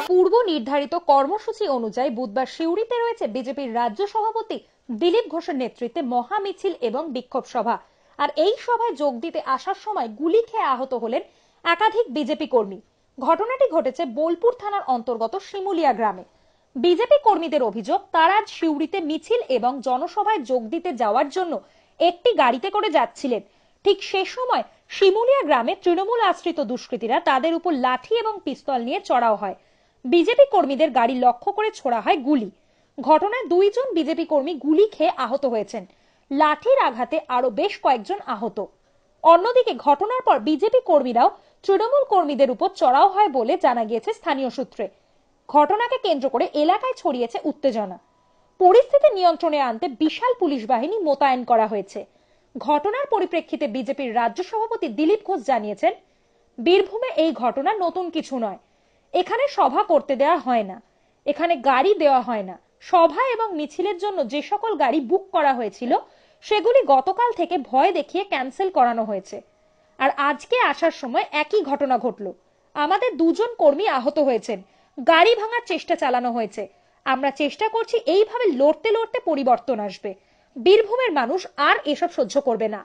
পূর্ব নির্ধারিত কর্মসূচি অনুযায়ী বুধবার সিউড়িতে রয়েছে বিজেপির রাজ্য সভাপতি দিলীপ ঘোষের নেতৃত্বে মহা মিছিল এবং বিক্ষোভ সভা। আর এই সভায় যোগ দিতে আসার সময় গুলি খেয়ে আহত হলেন একাধিক বিজেপি কর্মী। ঘটনাটি ঘটেছে বোলপুর থানার অন্তর্গত শিমুলিয়া গ্রামে। বিজেপি কর্মীদের অভিযোগ, তারা আজ সিউড়িতে মিছিল এবং জনসভায় যোগ দিতে যাওয়ার জন্য একটি গাড়িতে করে যাচ্ছিলেন। ঠিক সে সময় শিমুলিয়া গ্রামে তৃণমূল আশ্রিত দুষ্কৃতীরা তাদের উপর লাঠি এবং পিস্তল নিয়ে চড়াও হয়। বিজেপি কর্মীদের গাড়ি লক্ষ্য করে ছোড়া হয় গুলি। ঘটনায় 2 জন বিজেপি কর্মী গুলি খেয়ে আহত হয়েছেন। লাঠির আঘাতে আরো বেশ কয়েকজন আহত। অন্যদিকে ঘটনার পর বিজেপি কর্মীরাও তৃণমূল কর্মীদের উপর চড়াও হয় বলে জানা গিয়েছে স্থানীয় সূত্রে। ঘটনাকে কেন্দ্র করে এলাকায় ছড়িয়েছে উত্তেজনা। পরিস্থিতি নিয়ন্ত্রণে আনতে বিশাল পুলিশ বাহিনী মোতায়েন করা হয়েছে। ঘটনার পরিপ্রেক্ষিতে বিজেপির রাজ্য সভাপতি দিলীপ ঘোষ জানিয়েছেন, বীরভূমে এই ঘটনা নতুন কিছু নয়। এখানে সভা করতে দেওয়া হয় না, এখানে গাড়ি দেওয়া হয় না। সভা এবং মিছিলের জন্য যে সকল গাড়ি বুক করা হয়েছিল সেগুলি গতকাল থেকে ভয় দেখিয়ে ক্যান্সেল করানো হয়েছে। আর আজকে আসার সময় একই ঘটনা ঘটল। আমাদের 2 জন কর্মী আহত হয়েছেন। গাড়ি ভাঙার চেষ্টা চালানো হয়েছে। আমরা চেষ্টা করছি এইভাবে লড়তে লড়তে পরিবর্তন আসবে। বীরভূমের মানুষ আর এসব সহ্য করবে না।